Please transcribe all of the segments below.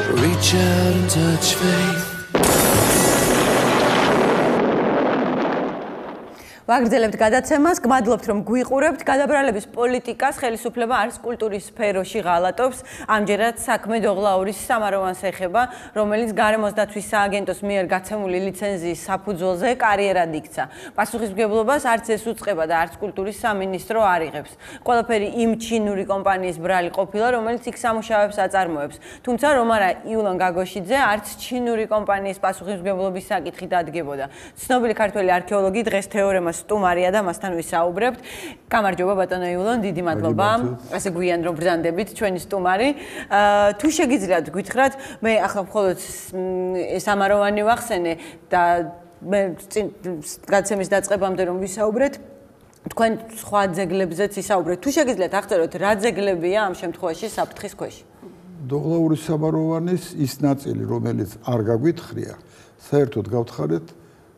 Reach out and touch faith. ვაგრძელებთ გადაცემას, გმადლობთ რომ გვიყურებთ. გადაბრალების პოლიტიკას ხელისუფლება არის კულტურის სფეროში ღალატობს. ამჯერად საქმე დოღლაურის სამაროვანს ეხება, რომელიც გარემოს დაცვის სააგენტოს მიერ გაცემული ლიცენზიის საფუძველზე კარიერად იქცა. პასუხისმგებლობას არც ეს უწყება და არც კულტურის სამინისტრო არ იღებს. ყველაფერი იმ ჩინური კომპანიის ბრალი ყოფილა, რომელიც იქ სამუშაოებს აწარმოებს. თუმცა რომ არა იულონ გაგოშიძე, არც ჩინური კომპანიის პასუხისმგებლობის საკითხი დადგებოდა. ცნობილი ქართველი არქეოლოგი დღეს თეორემას სტუმარია და მასთან ვისაუბრებთ. გამარჯობა ბატონო იულონ, დიდი მადლობა. ასე გვიან რომ ბრძანდებით ჩვენი სტუმარი. თუ შეგიძლიათ გითხრათ, მე ახლა მხოლოდ სამაროვანი ვახსენე და მე გადაცემის დაწყებამდე რომ ვისაუბრეთ, თქვენ სხვა ძეგლებზეც ისაუბრეთ. თუ შეგიძლიათ აღწეროთ, რა ძეგლებია ამ შემთხვევაში საფრთხის ქვეშ? დოღლაურის სამაროვანის ის ნაწილი, რომელიც არ გაგვითხრია, საერთოდ გავთხარეთ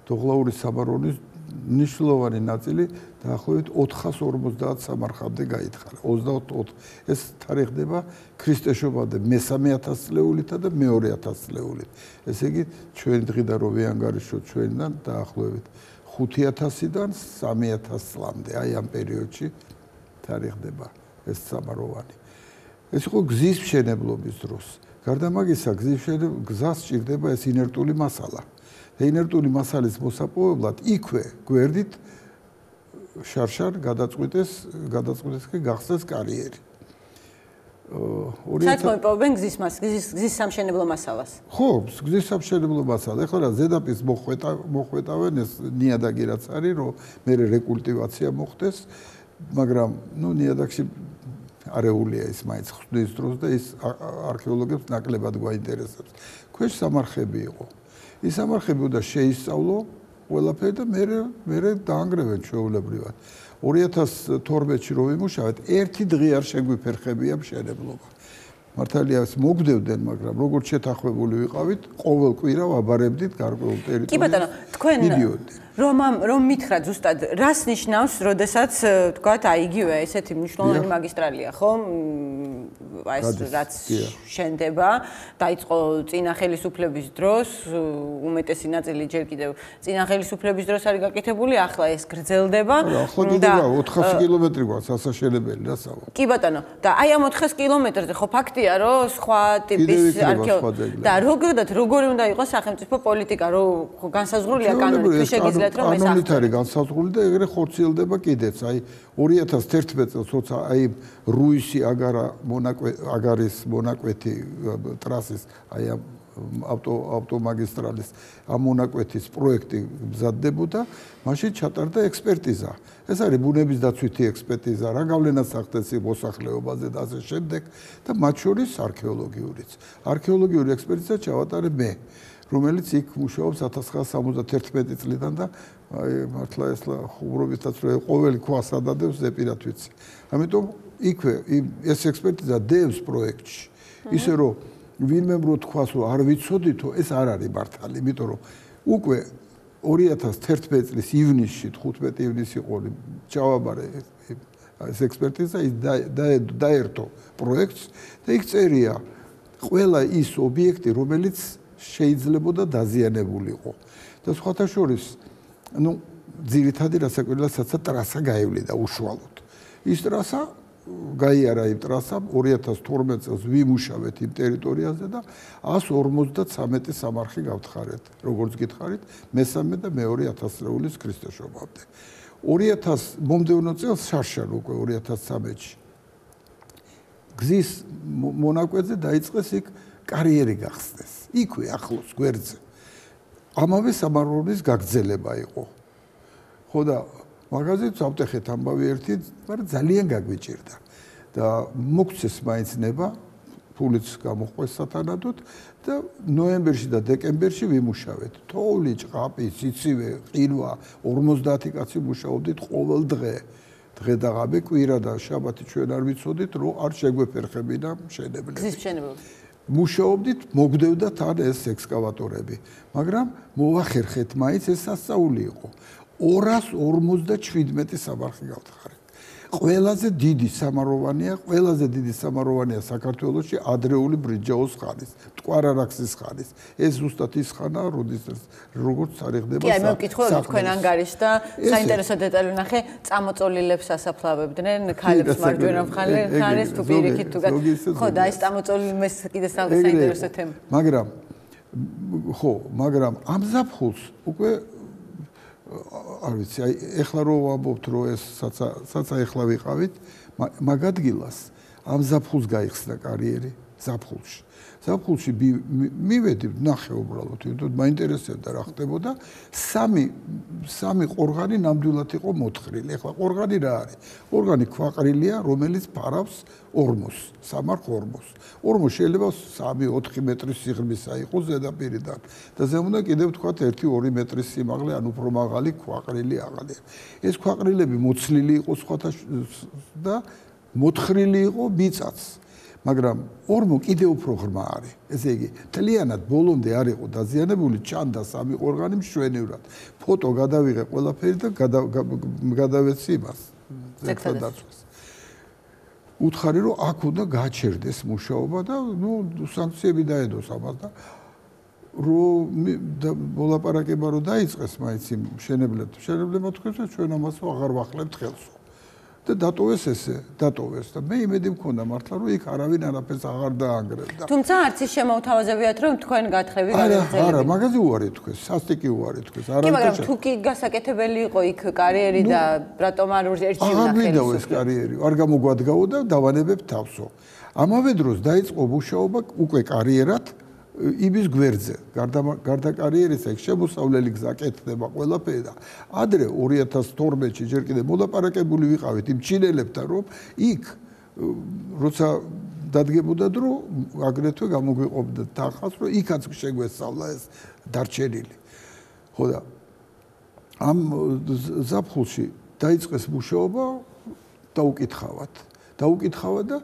დოღლაურის სამაროვანის ნიშნულოვანი ნაწილი დაახლოებით 450 სამარხამდე გაითხარა. 24. ეს თარიღდება ქრისტეშობამდე მე-3000 წლეულითა და მე-2000 წლეულით. ესე იგი, ჩვენი დღიდან რო ვეანგარიშოთ ჩვენიდან დაახლოებით 5000-დან 3000 წლამდე, აი ამ პერიოდში თარიღდება ეს სამაროვანი. ეს იყო გზის მშენებლობის დროს. გარდა მაგისა, გზას სჭირდება ეს ინერტული მასალა. ინერტული მასალის მოსაპოვებლად იქვე გვერდით შარშარ გადაწყვიტეს კი გახსნეს კარიერი. საერთოდ მოიპოვებენ გზის სამშენებლო მასალას. ხო, გზის სამშენებლო მასალა. ეხლა რა ზედაპირს მოხვეტავენ ეს ნიადაგი რაც არის, რომ მე რეკულტივაცია მოხდეს, მაგრამ ნიადაგში არეულია ის მაინც ხსნის დროს და ის არქეოლოგებს ნაკლებად გვაინტერესებს. ქვეშ სამარხები იყო. ის სამარხები უნდა შეისწავლო ყველაფერი და მე დაანგრევენ ჩვეულებრივად. 2012-ში რო ვიმუშავეთ, ერთი დღე არ შეგვიფერხებია მშენებლობა. მართალია ეს მოგდევდნენ, მაგრამ როგორც შეთანხმებული ვიყავით, ყოველ კვირა ვაბარებდით გარკვეულ ტერიტორიას. კი ბატონო, თქვენ რომ მითხრათ ზუსტად რას ნიშნავს, როდესაც თქვათ, აი იგივე ესეთი მნიშვნელოვანი მაგისტრალია, ხო? აი ეს რაც შენდება, დაიწყო წინა ხელისუფლების დროს, უმეტესი ნაწილი ჯერ კიდევ წინა ხელისუფლების დროს არის გაკეთებული, ახლა ეს გრძელდება. ახლა კიდევ 400 კილომეტრი გვაქვს ასაშენებელი და სავა. კი ბატონო, და აი ამ 400 კილომეტრზე ხო ფაქტია, რომ სხვა ტიპის არქეოლოგია და როგორი უნდა იყოს სახელმწიფო პოლიტიკა, რომ განსაზღვრულია კანონით, თუ შეგიძლიათ რომ ეს კანონით არის განსაზღვრული და ეგრე ხორციელდება კიდეც. აი 2011 წელს როცა აი რუისი აგარის მონაკვეთი ტრასის აი ამ ავტომაგისტრალის ამ მონაკვეთის პროექტი მზადდებოდა, მაშინ ჩატარდა ექსპერტიზა. ეს არის ბუნების დაცვითი ექსპერტიზა, რა გავლენას ახდენს მოსახლეობაზე და ასე შემდეგ და მათ შორის არქეოლოგიურიც. არქეოლოგიური ექსპერტიზა ჩავატარე მე, რომელიც იქ მუშაობს 1971 წლიდან და აი მართლა ეს ხუმრობითაც რომ ყოველი ქვას ადადებს ზეპირად ვიცი. ამიტომ იქვე ეს ექსპერტიზა დევს პროექტში. ისე რომ ვინმე თქვას რომ არ ვიცოდითო, ეს არ არის მართალი, იმიტომ რომ უკვე 2011 წლის ივნისში 15 ივნისი იყო ჩავაბარე ეს ექსპერტიზა დაერთო პროექტს და იქ წერია ყველა ის ობიექტი, რომელიც შეიძლებოდა დაზიანებულიყო. და სხვათა შორის, ძირითადი რასაკვირველადაც ტრასა გაივლიდა უშუალოდ. ის ტრასა გაიარა იმ ტრასამ 2012 წელს ვიმუშავეთ იმ ტერიტორიაზე და 153 სამარხი გავთხარეთ, როგორც გითხარით, მე-3 და მე-2000 წლეულის ქრისტეშობამდე. 2000 მომდევნო წელს შარშან უკვე 2013-ში გზის მონაკვეთზე დაიწყეს იქ კარიერი გახსნეს. იქვე ახლოს გვერდზე. ამავე სამაროვნის გაგრძელება იყო. ხო და მაგაზე წავტეხეთ ამბავი ერთი, მაგრამ ძალიან გაგვიჭირდა. და მოგცეს მაინც ნება, ფულიც გამოყვეს სათანადოდ და ნოემბერში და დეკემბერში ვიმუშავეთ. თოვლი, ჭყაპი, სიცივე, ყინვა, 50 კაცი მუშაობდით ყოველ დღე. დღე და ღამე, კვირა და შაბათი ჩვენ არ ვიცოდით, რომ არ შეგვეფერხებინა მშენებლები. გზის მშენებლობა. მუშაობდით, მოგდევდა თან ეს ექსკავატორები, მაგრამ მოვახერხეთ მაინც ეს სასწაული იყო. 257 სამარხი გავთხარეთ. ყველაზე დიდი სამაროვანია საქართველოში ადრეული ბრინჯაოს ხანის, მტკვარ-არაქსის ხანის. ეს ზუსტად ის ხანაა, როდესაც როგორც თარიღდება. კი, მე ვკითხულობ თქვენ ანგარიშს და საინტერესო დეტალი ნახე, წამოწოლილებს ასაფლავებდნენ, ქალებს მარჯვენა მხარეს თუ პირიქით თუ ხო და ეს წამოწოლილებს კიდე საინტერესო თემა. მაგრამ ამ ზაფხულს უკვე არ ვიცი, აი ეხლა რო ვამბობთ, რომ ეს საცა ეხლა ვიყავით, მაგ ადგილას ამ ზაფხულს გაიხსნა კარიერი, ზაფხულში მივედი, ნახე უბრალოდ, იმიტომ მაინტერესებდა რა ხდებოდა, სამი ყორღანი ნამდვილად იყო მოთხრილი. ეხლა ყორღანი რა არის? ყორღანი ქვაყრილია, რომელიც ფარავს ორმოს, სამარხ ორმოს. ორმო შეიძლება 3-4 მეტრის სიღრმისა იყოს ზედაპირიდან და ზემოდან კიდევ თქვათ 1-2 მეტრის სიმაღლე, ან უფრო მაღალი ქვაყრილი აღალია. ეს ქვაყრილები მოცლილი იყო სხვათა და მოთხრილი იყო მიწაც. მაგრამ ორმო კიდევ უფრო ღრმა არის. ესე იგი, მთლიანად ბოლომდე არ იყო დაზიანებული, ჩანდა სამი ყორღანი მშვენივრად. ფოტო გადავიღე ყველაფერი და გადავეცი იმას. ზეგთა დაცვას. უთხარი რომ აქ უნდა გაჩერდეს მუშაობა და სანქციები დაედოს ამას და რომ მოლაპარაკება რომ დაიწყეს მაინც იმ მშენებლებმა თქვეს რომ ჩვენ ამას აღარ ვახლებთ ხელს. და დატოვეს და მე იმედი მქონდა მართლა რომ იქ არავინ არაფერს აღარ დაანგრევდა. თუმცა არც ის შემოუთავაზებიათ რომ თქვენ გათხრები გადაგრძელებით. არა, მაგაზე უარი თქვეს, სასტიკი უარი თქვეს. კი, მაგრამ თუ კი გასაკეთებელი იყო იქ კარიერი და რატომ არ ერთში აღარ მინდა ეს კარიერი, არ გამოგვადგაო და დავანებებ თავსო. ამავე დროს დაიწყო მუშაობა უკვე კარიერად იმის გვერდზე, გარდა კარიერისა, იქ შემოსავლელი გზა კეთდება ყველაფერი და ადრე 2012-ში ჯერ კიდევ მოლაპარაკებული ვიყავით იმ ჩინელებთან, რომ იქ როცა დადგებოდა დრო, აგრეთვე გამოგვიყოფდა თანხას, რომ იქაც შეგვესწავლა ეს დარჩენილი. ხო და ამ ზაფხულში დაიწყეს მუშაობა დაუკითხავად და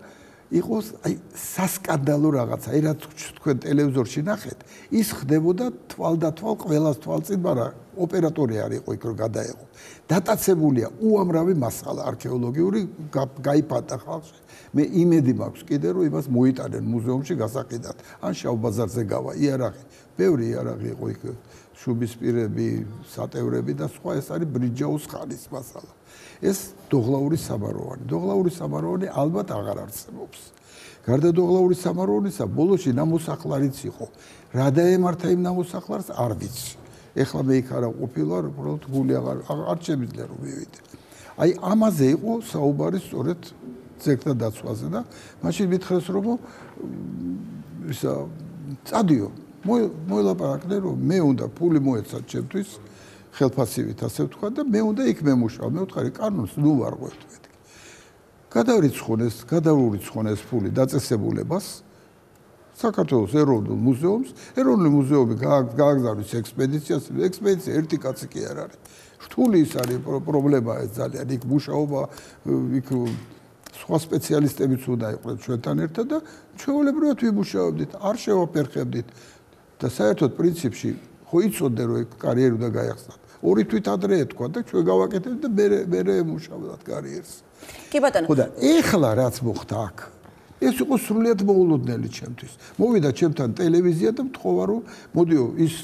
იყოს აი სასკანდალო რაღაცა, აი რაც თქვენ ტელევიზორში ნახეთ, ის ხდებოდა თვალდათვალ ყველას თვალწინ, მაგრამ ოპერატორი არ იყო იქ რომ გადაეღო. დატაცებულია უამრავი მასალა არქეოლოგიური, გაიფანტა ხალხში. მე იმედი მაქვს კიდე რომ იმას მოიტანენ მუზეუმში გასაყიდად. ან შავბაზარზე გავა იარაღი. ბევრი იარაღი იყო იქ, შუბისპირები, სატევრები და სხვა, ეს არის ბრინჯაოს ხანის მასალა. ეს დოღლაური სამაროვანი ალბათ აღარ არსებობს. გარდა დოღლაური სამაროვანისა, ბოლოში ნამოსახლარიც იყო. რა დაემართა იმ ნამოსახლარს არ ვიცი. ეხლა მე იქ არა ყოფილვარ, უბრალოდ გული არ შემიძლია რომ მივიდე. აი ამაზე იყო საუბარი სწორედ ზეგთა დაცვაზე და მაშინ მითხრეს რომ ისა წადიო, მოელაპარაკდნენ რომ მე უნდა ფული მოეცათ ჩემთვის. ხელფასივით ასე ვთქვა და მე უნდა იქ მემუშაო. მე ვთქვი კანონს ნუ ვარღვევთ მეთქი. გადაურიცხონ ეს ფული დაწესებულებას საქართველოს ეროვნულ მუზეუმს. ეროვნული მუზეუმი გააგზავნის ექსპედიცია ერთი კაცი კი არ არის. რთული ის არის პრობლემა ეს ძალიან. იქ მუშაობა, იქ სხვა სპეციალისტებიც უნდა იყვნენ ჩვენთან ერთად და ჩვეულებრივად ვიმუშაობდით, არ შევაფერხებდით და საერთოდ პრინციპში ხო იცოდე რომ კარიერი უნდა გაიხსნათ. 2 თვით ადრე ეთქვა და ჩვენ გავაკეთებთ და მე ემუშავდათ კარიერს. კი ბატონო. ხო და ეხლა რაც მოხდა აქ, ეს იყო სრულიად მოულოდნელი ჩემთვის. მოვიდა ჩემთან ტელევიზია და მთხოვა რომ მოდიო ის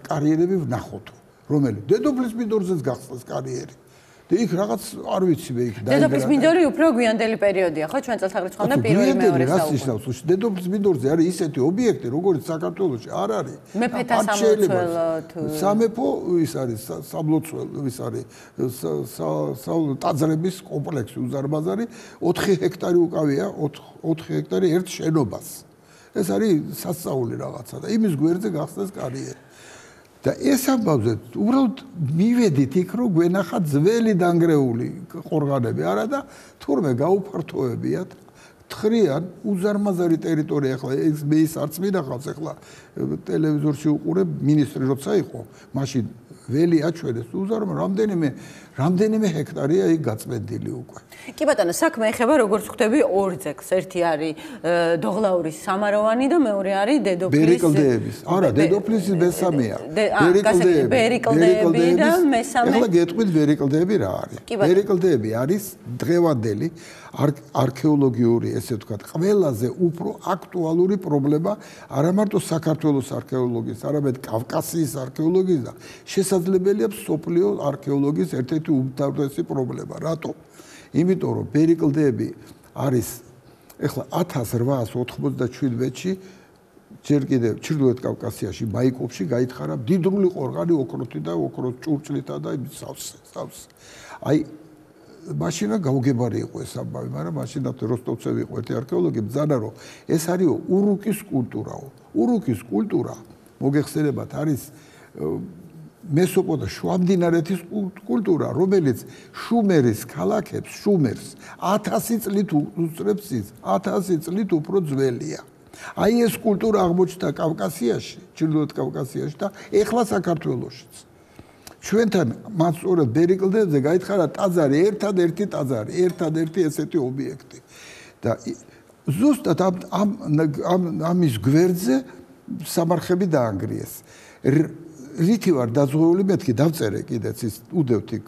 კარიერები ვნახოთ. რომელი? დედოფლის მინდორზეც გახსნას კარიერი. და იქ რაღაც არ ვიცი მე იქ დაიბრა. დედოფლის მინდორი უფრო გვიანდელი პერიოდია, ხო? ჩვენ წელთაღრიცხვა ხონდა პირველი მეორე საუკუნე. დედოფლის მინდორზე არის ისეთი ობიექტი, როგორც საქართველოში არ არის. მეფეთა სამლოცველო თუ სამეფო ის არის, სამლოცველო ის არის, ტაძრების კომპლექსი უზარმაზარი, 4 ჰექტარი უკავია, 4 ჰექტარი ერთ შენობას. ეს არის სასწაული რაღაცა და იმის გვერდზე გახსნეს კარიერი. და ეს ამბავზე უბრალოდ მივედით იქ რომ გვენახა ძველი დანგრეული ყორღანები არა და თურმე გაუფართოებიათ თხრიან უზარმაზარი ტერიტორია ახლა ეს მე ის არც მინახავს ახლა ტელევიზორში უყურებ მინისტრი როცა იყო მაშინ ველი აჩვენეს უზარმო რამდენიმე ჰექტარია იქ გაწმენდილი უკვე. კი ბატონო, საქმე ეხება როგორც ხვდები ორ ძეგლს. ერთი არის დოღლაურის სამაროვანი და მეორე არის დედოფლის ბერიკლდეების. არა, დედოფლისი მესამეა. ბერიკლდეები და მესამე. ეხლა გეტყვით ბერიკლდეები რა არის? ბერიკლდეები არის დღევანდელი არქეოლოგიური, ესე ვთქვათ, ყველაზე უფრო აქტუალური პრობლემა არა მარტო საქართველოს არქეოლოგიის, არამედ კავკასიის არქეოლოგიის და შესაძლებელია მსოფლიო არქეოლოგიის ერთ-ერთი უმთავრესი პრობლემა. რატომ? იმიტომ რომ ბერიკლდეები არის ეხლა 1897-ში ჯერ კიდევ ჩრდილოეთ კავკასიაში ბაიკოპში გაითხარა მდიდრული ყორღანი ოქროთი და ოქროს ჭურჭლითა და სავსე. აი მაშინა გაუგებარი იყო ეს ამბავი, მაგრამ მაშინაც როსტოვცევი იყო ერთი არქეოლოგი ბრძანა რომ ეს არის ურუკის კულტურაო. ურუკის კულტურა მოგეხსენებათ არის მესოპოტამიის შუამდინარეთის კულტურა, რომელიც შუმერის ქალაქებს, შუმერს 1000 წლით უსწრებს ის, 1000 წლით უფრო ძველია. აი ეს კულტურა აღმოჩნდა კავკასიაში, ჩრდილოეთ კავკასიაში და ეხლა საქართველოშიც. ჩვენთან მათ სწორედ ბერიკლდეებზე გაითხარა ტაძარი, ერთადერთი ესეთი ობიექტი. და ზუსტად ამის გვერდზე სამარხები დაანგრიეს. რითი ვარ დაზღვეული, მეთქი დავწერე კიდეც ის უდევთ იქ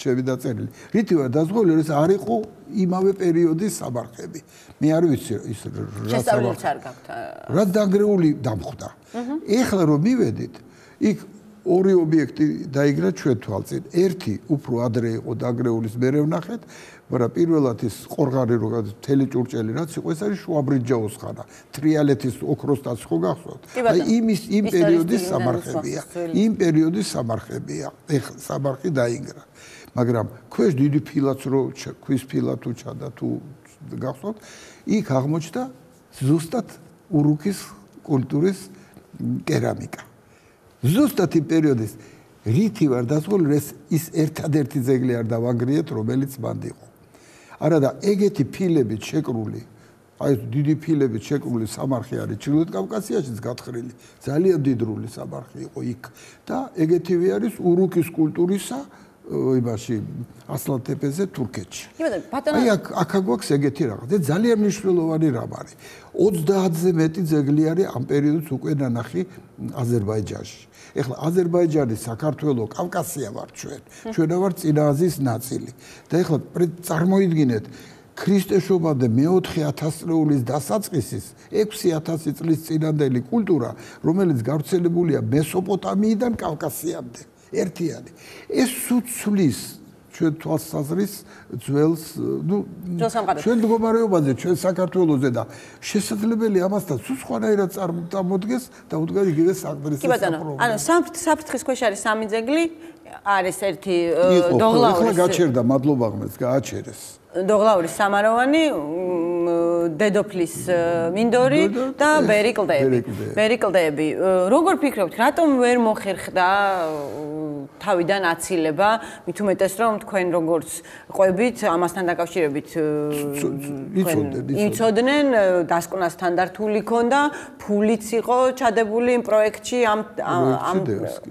ჩემი დაწერილი. რითი ვარ დაზღვეული, ეს არ იყო იმავე პერიოდის სამარხები. მე არ ვიცი ის რა სამარხი. რა დანგრეული დამხვდა. ეხლა რომ მივედით, იქ ორი ობიექტი დაიგრა ჩვენ თვალწინ. ერთი უფრო ადრე იყო დანგრეულის მერე ვნახეთ, მაგრამ პირველად ის ყორღანი როგორც მთელი ჭურჭელი რაც იყო, ეს არის შუაბრინჯაოს ხანა. ტრიალეთის ოქროსთან ხო გახსოვთ? აი იმ პერიოდის სამარხებია. იმ პერიოდის სამარხებია. ეხლა სამარხი დაიგრა. მაგრამ ქვეშ დიდი ფილაც რო ქვის ფილა თუ ჩადა თუ გახსოვთ, იქ აღმოჩნდა ზუსტად ურუკის კულტურის კერამიკა. ზუსტად იმ პერიოდის რითი ვარ დაზღვეული, ის ერთადერთი ძეგლი არ დავანგრიეთ, რომელიც მანდ იყო. არა და ეგეთი ფილებით შეკრული, აი დიდი ფილებით შეკრული სამარხი არის ჩრდილოეთ კავკასიაშიც გათხრილი. ძალიან დიდრული სამარხი იყო იქ და ეგეთივე არის ურუკის კულტურისა იმაში ასლან-თეპეზე თურქეთში. აი აქ გვაქვს ეგეთი რაღაც. ეს ძალიან მნიშვნელოვანი რამ არის. 30-ზე მეტი ძეგლი არის ამ პერიოდს უკვე ნანახი აზერბაიჯანში. ეხლა აზერბაიჯანი, საქართველო, კავკასია ვართ ჩვენ. ჩვენ ვართ წინა აზიის ნაწილი. და ეხლა წარმოიდგინეთ ქრისტეშობამდე მე-4000 წლეულის დასაწყისის 6000 წლის წინანდელი კულტურა, რომელიც გავრცელებულია მესოპოტამიიდან კავკასიამდე. ერთიანი. ეს სუცვლის ჩვენ თვალსაზრის ძველს, ჩვენ მდგომარეობაზე, ჩვენ საქართველოზე და შესაძლებელი ამასთან სულ სხვანაირად წარმოდგეს და უდგარ იგივე საყდრის საპრობლემო. ანუ საფრთხის ქვეშ არის სამი ძეგლი, არის ერთი დოღლაურის. ეხლა გაჩერდა, მადლობა ღმერთს, გააჩერეს. დოღლაურის სამაროვანი, დედოფლის მინდორი და ბერიკლდეები. როგორ ფიქრობთ, რატომ ვერ მოხერხდა თავიდან აცილება, მით უმეტეს რომ თქვენ როგორც ყვებით ამასთან დაკავშირებით იცოდნენ, დასკვნა სტანდარტული ქონდა, ფულიც იყო ჩადებული იმ პროექტში ამ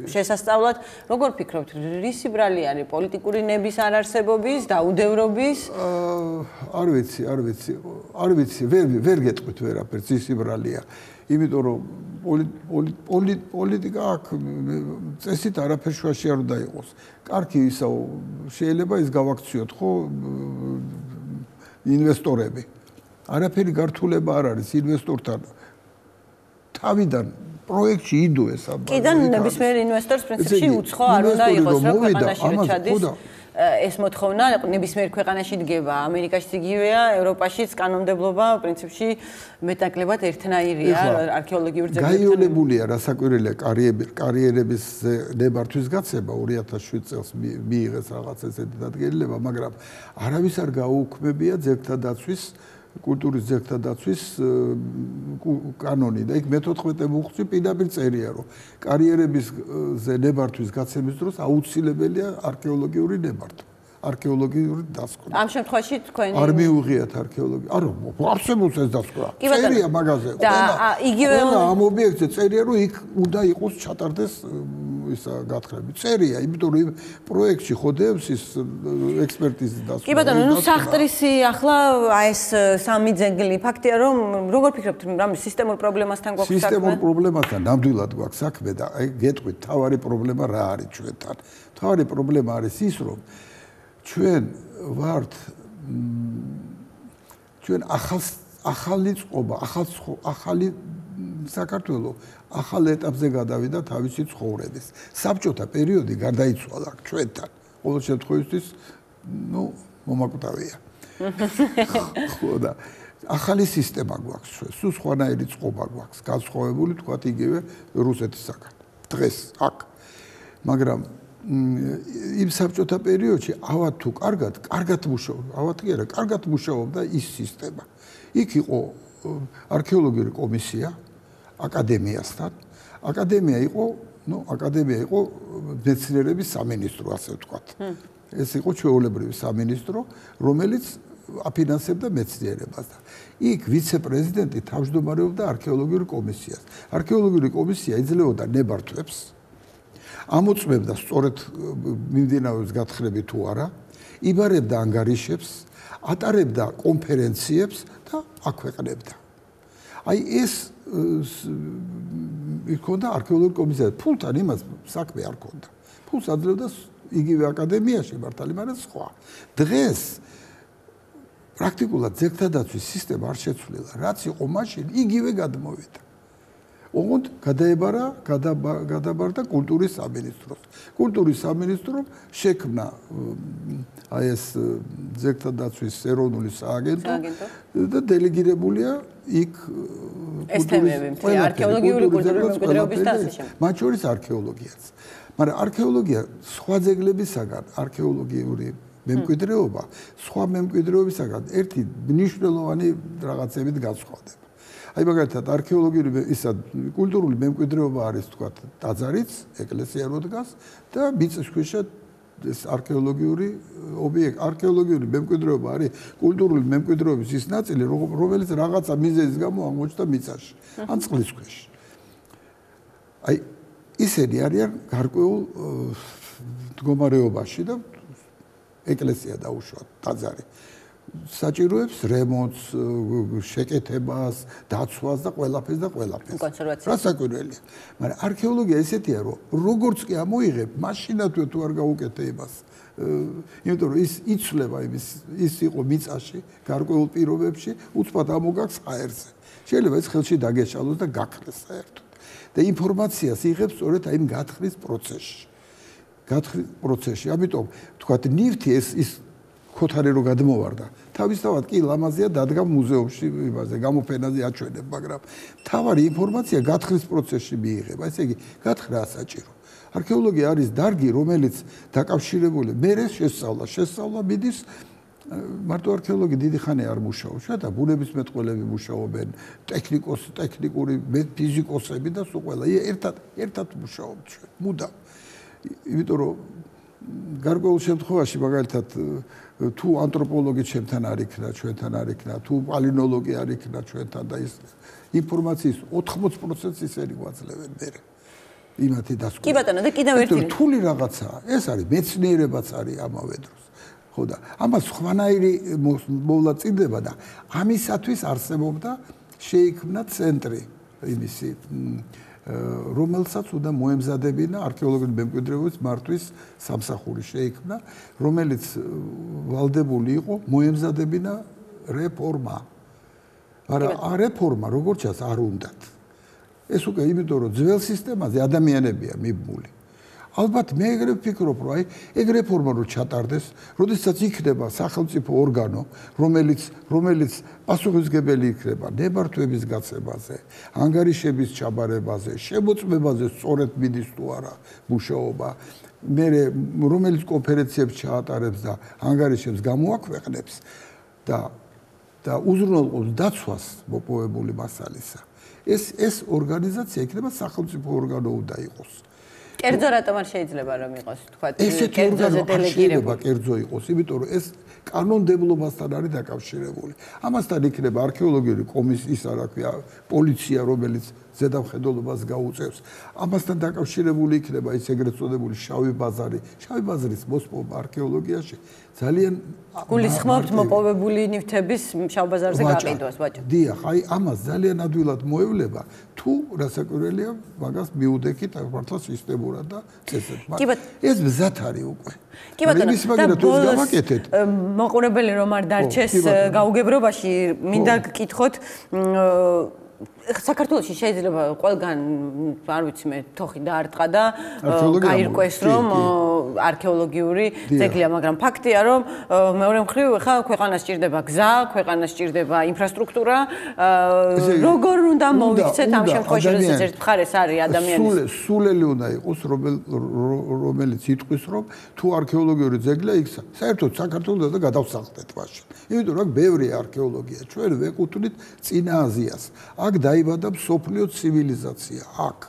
შესასწავლად. როგორ ფიქრობთ, რისი ბრალი არის პოლიტიკური ნების არარსებობის, დაუდევრობის? არ ვიცი, ვერ გეტყვით ვერაფერს, ისი ბრალია. იმიტომ რომ პოლიტიკა აქ წესით არაფერ შუაში არ უნდა იყოს. კარგი ისაო, შეიძლება ის გავაქციოთ, ხო, ინვესტორები. არაფერი გართულება არ არის ინვესტორთან. თავიდან პროექტში იდოეს აბა. კიდან ნებისმიერ ინვესტორს პრინციპში უცხო არ უნდა იყოს, რა ქვეყანაში ჩადის. ეს მოთხოვნა ნებისმიერ ქვეყანაში დგება, ამერიკაშიც იგივეა, ევროპაშიც კანონმდებლობა პრინციპში მეტნაკლებად ერთნაირია არქეოლოგიურ ძეგლებთან. გაიოლებულია რასაკვირველია კარიერების ნებართვის გაცემა 2007 წელს მიიღეს რაღაც ესეთი დადგენილება, მაგრამ არავის არ გაუქმებია ძეგლთა დაცვის კულტურის ძეგლთა დაცვის კანონი და იქ მე-14 მუხლში პირდაპირ წერია, რომ კარიერების ნებართვის გაცემის დროს აუცილებელია არქეოლოგიური ნებართვა, არქეოლოგიური დასკვნა. ამ შემთხვევაში თქვენ არ მიუღიათ არქეოლოგი. არა, არსებობს ეს დასკვნა. წერია მაგაზე. და იგივე ამ ობიექტზე წერია, რომ იქ უნდა იყოს ჩატარდეს ისა გათხრები. წერია, იმიტომ რომ პროექტში ხოდებს ის ექსპერტიზის დასწრება. კი ბატონო, ნუ სახტრისი ახლა ეს სამი ძეგლი ფაქტია რომ როგორ ფიქრობთ რამე სისტემურ პრობლემასთან გვაქვს საქმე? სისტემურ პრობლემასთან ნამდვილად გვაქვს საქმე და აი გეტყვით, თავარი პრობლემა რა არის ჩვენთან? თავარი პრობლემა არის ის, რომ ჩვენ ვართ ჩვენ ახალი წყობა, ახალი საქართველო ახალ ეტაპზე გადავიდა თავისი ცხოვრების. საბჭოთა პერიოდი გარდაიცვალა ჩვენთან. ყოველ შემთხვევაში, მომაკვდავია. ხო და ახალი სისტემა გვაქვს ჩვენ. სულ სხვანაირი წყობა გვაქვს, განსხვავებული თქვათ იგივე რუსეთისაგან. დღეს აქ. მაგრამ იმ საბჭოთა პერიოდში ავად თუ კარგად მუშაობდა, ავად კი არა, კარგად მუშაობდა ის სისტემა. იქ იყო არქეოლოგიური კომისია აკადემიასთან. აკადემია იყო მეცნიერების სამინისტრო, ასე ვთქვათ. ეს იყო ჩვეულებრივი სამინისტრო, რომელიც აფინანსებდა მეცნიერებას. იქ ვიცე-პრეზიდენტი თავმჯდომარეობდა არქეოლოგიურ კომისიას. არქეოლოგიური კომისია იძლეოდა ნებართვებს, ამოწმებდა სწორედ მიმდინარეობს გათხრები თუ არა, იბარებდა ანგარიშებს, ატარებდა კონფერენციებს და აქვეყნებდა. აი ეს იქონდა არქეოლოგიური კომისია, ფულთან იმას საქმე არ ქონდა. ფულს აძლევდა იგივე აკადემიაში მართალი, მაგრამ სხვა. დღეს პრაქტიკულად ძეგლთა დაცვის სისტემა არ შეცვლილა, რაც იყო მაშინ, იგივე გადმოვიდა. ოღონდ გადაბარდა კულტურის სამინისტროს. კულტურის სამინისტრომ შექმნა აი ეს ძეგლთა დაცვის ეროვნული სააგენტო და დელეგირებულია იქ არქეოლოგიური კულტურული მემკვიდრეობის და ასე შემდეგ. მათ შორის არქეოლოგიაც. მაგრამ არქეოლოგია სხვა ძეგლებისაგან, არქეოლოგიური მემკვიდრეობა სხვა მემკვიდრეობისაგან ერთი მნიშვნელოვანი რაღაცებით განსხვავდება. აი მაგალითად არქეოლოგიური კულტურული მემკვიდრეობა არის თქვათ ტაძარიც, ეკლესია რო დგას და მიწისქვეშა ეს არქეოლოგიური ობიექტი, არქეოლოგიური მემკვიდრეობა არის კულტურული მემკვიდრეობის ის ნაწილი, რომელიც რაღაცა მიზეზის გამო აღმოჩნდა მიწაში, ან წყლის ქვეშ. აი ისინი არიან გარკვეულ მდგომარეობაში და ეკლესია დაუშვათ, ტაძარი. საჭიროებს რემონტს, შეკეთებას, დაცვას და ყველაფერს. კონსერვაციას. რა საკვირველია. მაგრამ არქეოლოგია ესეთია, რომ როგორც კი ამოიღებ, მაშინათვე თუ არ გაუკეთე იმას. იმიტომ რომ ის იცვლება ის იყო მიწაში, გარკვეულ პირობებში, უცბად ამოგაქს აერზე. შეიძლება ეს ხელში დაგეშალოს და გაქრეს საერთოდ. და ინფორმაციას იღებს სწორედ აი იმ გათხრის პროცესში. ამიტომ თქვათ ნივთი ის ქოთარი რო გადმოვარდა. თავისთავად კი ლამაზია დადგა მუზეუმში იმაზე, გამოფენაზე აჩვენებ, მაგრამ თავარი ინფორმაცია გათხრის პროცესში მიიღება. ესე იგი, გათხრა ასაჭირო. არქეოლოგია არის დარგი, რომელიც დაკავშირებული მერე შესწავლა მიდის მარტო არქეოლოგი დიდი ხანი არ მუშაობს. შეთა ბუნებისმეტყველები მუშაობენ, ტექნიკური ფიზიკოსები და სულ ყველა. ერთად მუშაობთ ჩვენ. მუდამ. იმიტომ რომ გარკვეულ შემთხვევაში მაგალითად თუ ანთროპოლოგი ჩემთან არ იქნა, ჩვენთან არ იქნა, თუ პალინოლოგი არ იქნა ჩვენთან და ის ინფორმაციის 80% ისინი გვაძლევენ მერე. იმათი დასკვნა. კი ბატონო, და კიდევ ერთი რთული რაღაცაა. ეს არის მეცნიერებაც არის ამავე დროს. ხო და ამას სხვანაირი მოვლა-წინდება და ამისათვის არსებობდა შეიქმნა ცენტრი იმისი რომელსაც უნდა მოემზადებინა არქეოლოგიური მემკვიდრეობის მართვის სამსახური შეიქმნა, რომელიც ვალდებული იყო მოემზადებინა რეფორმა. მაგრამ რეფორმა როგორც ჩანს არ უნდათ. ეს უკვე იმიტომ რომ ძველ სისტემაზე ადამიანებია მიბმული. ალბათ მე ეგრე ვფიქრობ, რომ აი ეგ რეფორმა რო ჩატარდეს, როდესაც იქნება სახელმწიფო ორგანო, რომელიც პასუხისმგებელი იქნება ნებართვების გაცემაზე, ანგარიშების ჩაბარებაზე, შემოწმებაზე, სწორედ მიდის თუ არა მუშაობა, მე რომელიც კონფერენციებს ჩაატარებს და ანგარიშებს გამოაქვეყნებს და უზრუნველყოფს დაცვას მოპოვებული მასალისა. ეს ორგანიზაცია იქნება სახელმწიფო ორგანო უნდა იყოს. კერძო რატომ არ შეიძლება რომ იყოს, თქვა, ესეთი ორგანო არ შეიძლება კერძო იყოს, იმიტომ რომ კანონმდებლობასთან არის დაკავშირებული. ამასთან იქნება არქეოლოგიური კომისიის, რა ქვია, პოლიცია, რომელიც ზედამხედველობას გაუწევს. ამასთან დაკავშირებული იქნება ის ეგრეთ წოდებული შავი ბაზარი. შავი ბაზრის მოსპობა არქეოლოგიაში ძალიან გულისხმობთ მოპოვებული ნივთების შავ ბაზარზე გაყიდვას, ბაჭო. დიახ, აი ამას ძალიან ადვილად მოევლება, თუ რასაკვირველია, მაგას მიუდექით მართლა სისტემურად და წესით. ეს მზად არის უკვე. კი ბატონო, და გავაკეთეთ. მოყურებელი რომ არ დარჩეს გაუგებრობაში, მინდა გკითხოთ საქართველოში შეიძლება ყველგან არ ვიცი მე თოხი დაარტყა და გაირკვეს რომ არქეოლოგიური ძეგლია, მაგრამ ფაქტია რომ მეორე მხრივ ხა ქვეყანას სჭირდება გზა, ქვეყანას სჭირდება ინფრასტრუქტურა, როგორ უნდა მოიქცეთ ამ შემთხვევაში, როდესაც ერთ მხარეს არის ადამიანის სულელი უნდა იყოს, რომელიც იტყვის რომ თუ არქეოლოგიური ძეგლია იქ საერთოდ საქართველოს და გადავსახლდეთ მაშინ. იმიტომ რომ ბევრი არქეოლოგია ჩვენ ვეკუთვნით წინა აზიას. აქ დაიბადა მსოფლიო ცივილიზაცია აქ.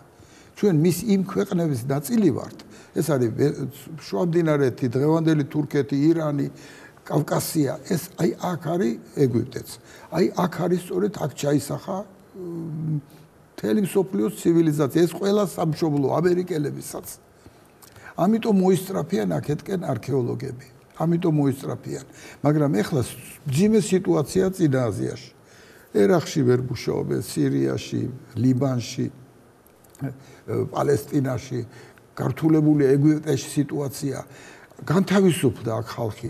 ჩვენ მის იმ ქვეყნების ნაწილი ვართ. ეს არის შუა მდინარეთი, დღევანდელი თურქეთი, ირანი, კავკასია. ეს აი აქ არის ეგვიპტეც. აი აქ არის სწორედ აქ ჩაისახა მთელი მსოფლიოს ცივილიზაცია. ეს ყველა სამშობლო ამერიკელებისაც. ამიტომ მოისწრაფიან აქეთკენ არქეოლოგები. ამიტომ მოისწრაფიან. მაგრამ ეხლა ძიმე სიტუაცია წინა აზიაში. ერაყში ვერ მუშაობენ, სირიაში, ლიბანში, პალესტინაში, გართულებული ეგვიპტეში სიტუაცია. განთავისუფლდა აქ ხალხი,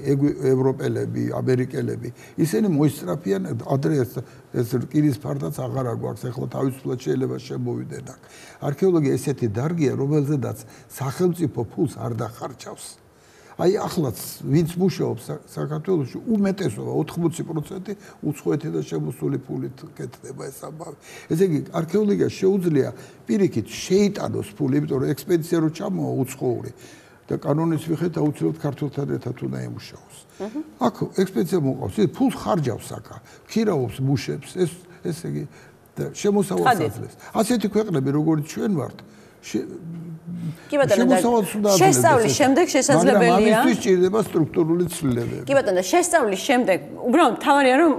ევროპელები, ამერიკელები. ისინი მოისწრაფიან ადრე ეს რკინის ფარდაც აღარ აგვაქვს, ეხლა თავისუფლად შეიძლება შემოვიდნენ აქ. არქეოლოგია ესეთი დარგია, რომელზედაც სახელმწიფო ფულს არ დახარჯავს. აი ახლაც ვინც მუშაობს საქართველოში უმეტესობა 80% უცხოეთი და შემოსული ფულით კეთდება ეს ამბავი. ესე იგი არქეოლოგია შეუძლია პირიქით შეიტანოს ფული, იმიტომ რომ ექსპედიცია რო ჩამოვა უცხოური და კანონის მიხედვით აუცილებლად ქართველთან ერთად უნდა ემუშაოს. აქ ექსპედიცია მოყავს, ის ფულს ხარჯავს აქ, ქირავობს მუშებს, ესე იგი შემოსავალს აძლევს. ასეთი ქვეყნები როგორც ჩვენ ვართ კი ბატონო, შესწავლის შემდეგ შესაძლებელია. მაგრამ ამისთვის სჭირდება სტრუქტურული ცვლილებები. კი ბატონო, შესწავლის შემდეგ, უბრალოდ თავარია რომ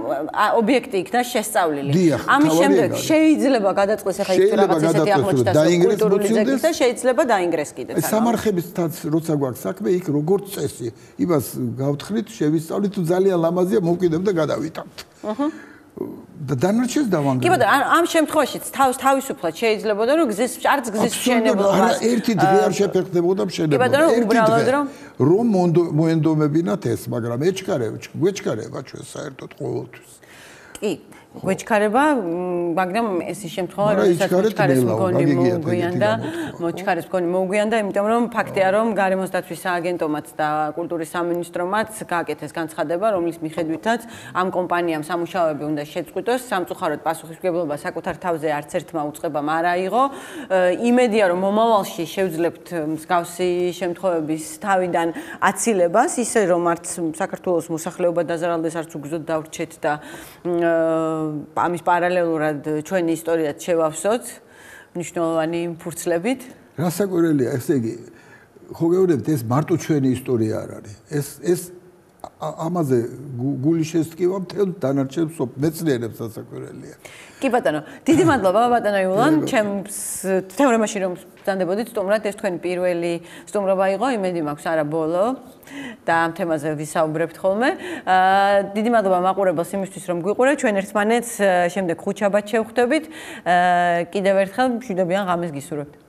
ობიექტი იქნა შესწავლილი. ამის შემდეგ შეიძლება გადაწყვეს ახლა იქ რაღაც ესეთი აღმოჩნდა კულტურული ძეგლი და შეიძლება დაინგრეს კიდეც. სამარხებისთან როცა გვაქვს საქმე, იქ როგორც წესი, იმას გავთხრით, შევისწავლით, თუ ძალიან ლამაზია, მოვკიდებ და გადავიტანთ. და დანარჩენს დავანგრევ. კი ბატონო, ამ შემთხვევაშიც თავისუფლად შეიძლებოდა რომ არც გზის მშენებლობას ერთი დღე არ შეფერხდებოდა მშენებლობა. კი ბატონო, უბრალოდ რომ მოენდომებინათ ეს, მაგრამ გვეჩქარება ჩვენ საერთოდ ყოველთვის. კი, გვეჩქარება, მაგრამ ეს ის შემთხვევა, როდესაც მოჩქარეს მგონი მოუგვიანდა, მოჩქარეს მგონი მოუგვიანდა, იმიტომ რომ ფაქტია, რომ გარემოს დაცვის სააგენტომაც და კულტურის სამინისტრომაც გააკეთეს განცხადება, რომლის მიხედვითაც ამ კომპანიამ სამუშაოები უნდა შეწყვიტოს, სამწუხაროდ პასუხისმგებლობა საკუთარ თავზე არც ერთმა უწყებამ არ აიღო. იმედია, რომ მომავალში შევძლებთ მსგავსი შემთხვევების თავიდან აცილებას, ისე რომ არც საქართველოს მოსახლეობა დაზარალდეს, არც უგზოდ დავრჩეთ და ამის პარალელურად ჩვენი ისტორიაც შევავსოთ მნიშვნელოვანი ფურცლებით. რასაკვირველია, ესე იგი, ხო გეუბნებით, ეს მარტო ჩვენი ისტორია არ არის. ეს ამაზე გული შესტკივა მთელ დანარჩენ მეცნიერებს რასაკვირველია. კი ბატონო, დიდი მადლობა ბატონო იულან, ჩემს თეორემაში რომ ბრძანდებოდით სტუმრად, ეს თქვენი პირველი სტუმრობა იყო, იმედი მაქვს არა ბოლო და ამ თემაზე ვისაუბრებთ ხოლმე. დიდი მადლობა მაყურებელს იმისთვის რომ გვიყურეთ, ჩვენ ერთმანეთს შემდეგ ხუთშაბათს შევხვდებით. კიდევ ერთხელ მშვიდობიან ღამეს გისურვებთ.